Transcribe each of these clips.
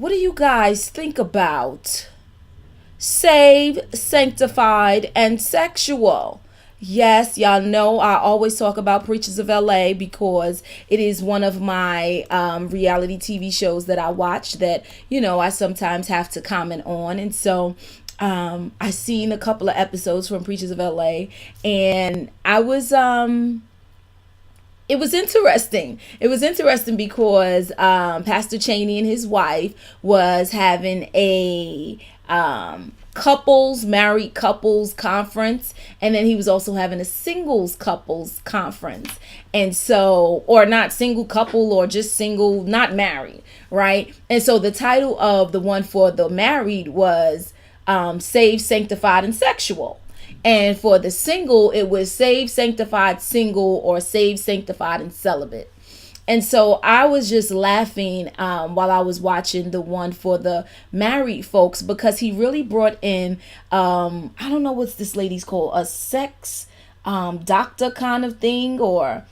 what do you guys think about saved, sanctified, and sexual? Yes, y'all know I always talk about Preachers of LA because it is one of my reality TV shows that I watch that, I sometimes have to comment on. And so I seen a couple of episodes from Preachers of LA, and it was interesting. It was interesting because Pastor Cheney and his wife was having a married couples conference, and then he was also having a singles couples conference. And so, or not single couple, or just single, not married, right? And so the title of the one for the married was Saved, Sanctified, and Sexual. And for the single, it was Saved, Sanctified, Single, or Saved, Sanctified, and Celibate. And so I was just laughing while I was watching the one for the married folks, because he really brought in, I don't know what's this lady's called, a sex doctor kind of thing, or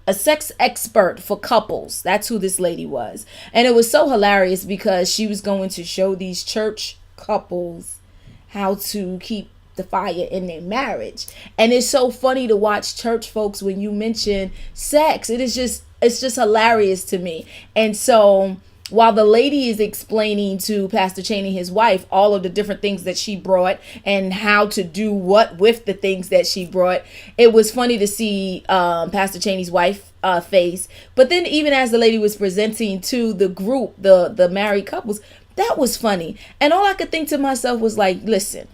a sex expert for couples. That's who this lady was. And it was so hilarious because she was going to show these church couples how to keep the fire in their marriage. And it's so funny to watch church folks when you mention sex. It's just hilarious to me. And so while the lady is explaining to Pastor Cheney, his wife, all of the different things that she brought and how to do what with the things that she brought, it was funny to see Pastor Cheney's wife face. But then even as the lady was presenting to the group, the married couples, that was funny. And all I could think to myself was like, listen,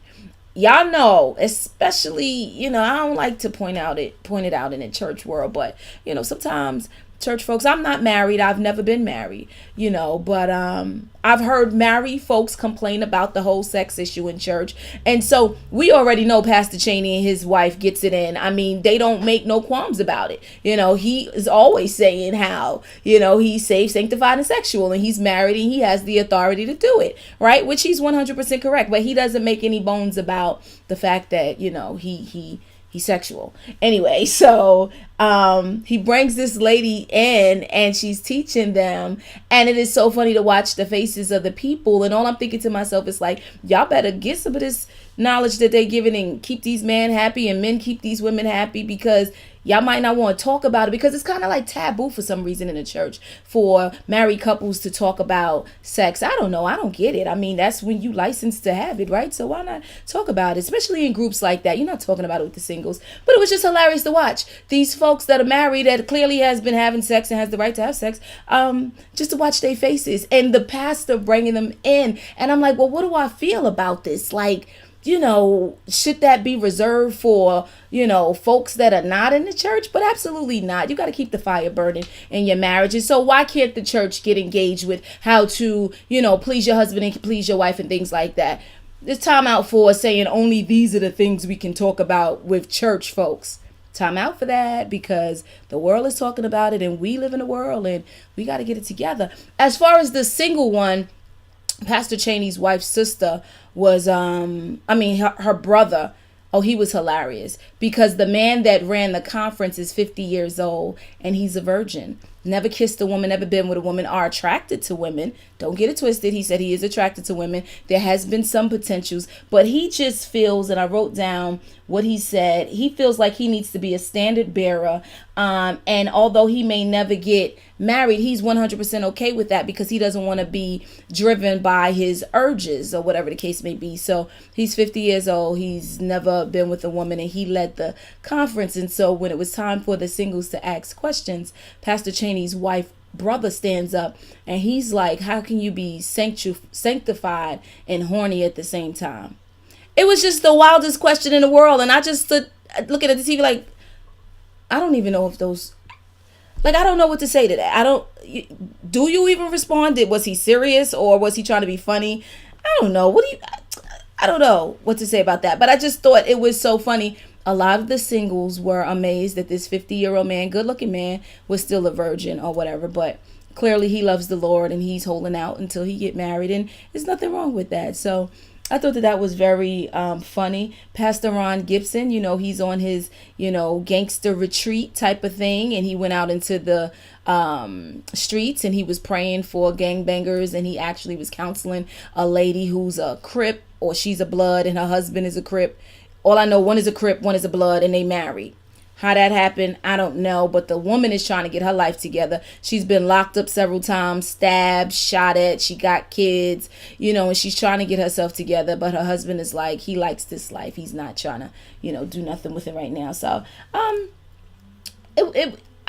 y'all know, especially, I don't like to point it out in the church world, but sometimes church folks, I'm not married, I've never been married, but I've heard married folks complain about the whole sex issue in church. And so we already know Pastor Cheney and his wife gets it in. I mean, they don't make no qualms about it. He is always saying how, he's saved, sanctified, and sexual, and he's married and he has the authority to do it, right? Which he's 100% correct, but he doesn't make any bones about the fact that, he's sexual. Anyway, so he brings this lady in and she's teaching them. And it is so funny to watch the faces of the people. And all I'm thinking to myself is like, y'all better get some of this knowledge that they're giving and keep these men happy and men keep these women happy, because y'all might not want to talk about it, because it's kind of like taboo for some reason in the church for married couples to talk about sex. I don't know. I don't get it. I mean, that's when you license to have it, right? So why not talk about it, especially in groups like that? You're not talking about it with the singles. But it was just hilarious to watch these folks that are married, that clearly has been having sex and has the right to have sex, just to watch their faces and the pastor bringing them in. And I'm like, well, what do I feel about this? Like, should that be reserved for, folks that are not in the church? But absolutely not. You got to keep the fire burning in your marriages. So why can't the church get engaged with how to, please your husband and please your wife and things like that? There's time out for saying only these are the things we can talk about with church folks. Time out for that, because the world is talking about it and we live in the world and we got to get it together. As far as the single one, Pastor Cheney's wife's sister was, her brother. Oh, he was hilarious, because the man that ran the conference is 50 years old and he's a virgin. Never kissed a woman, never been with a woman, are attracted to women. Don't get it twisted. He said he is attracted to women. There has been some potentials, but he just feels, and I wrote down what he said, he feels like he needs to be a standard bearer. And although he may never get married, he's 100% okay with that, because he doesn't want to be driven by his urges or whatever the case may be. So he's 50 years old. He's never been with a woman, and he led the conference. And so when it was time for the singles to ask questions, Pastor Cheney's wife brother stands up and he's like, how can you be sanctified and horny at the same time? It was just the wildest question in the world. And I just stood looking at the TV like, I don't even know if those, like, I don't know what to say to that. Do you even respond? Was he serious or was he trying to be funny? I don't know. I don't know what to say about that. But I just thought it was so funny. A lot of the singles were amazed that this 50-year-old man, good looking man, was still a virgin or whatever. But clearly he loves the Lord and he's holding out until he get married. And there's nothing wrong with that. So I thought that was very funny. Pastor Ron Gibson, he's on his, gangster retreat type of thing. And he went out into the streets and he was praying for gangbangers. And he actually was counseling a lady who's a Crip, or she's a Blood, and her husband is a Crip. All I know, one is a Crip, one is a Blood, and they married. How that happened, I don't know, but the woman is trying to get her life together. She's been locked up several times, stabbed, shot at. She got kids, and she's trying to get herself together. But her husband is like, he likes this life. He's not trying to, do nothing with it right now. So,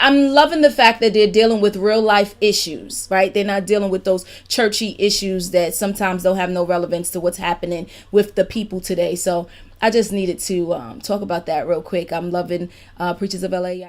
I'm loving the fact that they're dealing with real life issues, right? They're not dealing with those churchy issues that sometimes don't have no relevance to what's happening with the people today. So I just needed to talk about that real quick. I'm loving Preachers of LA.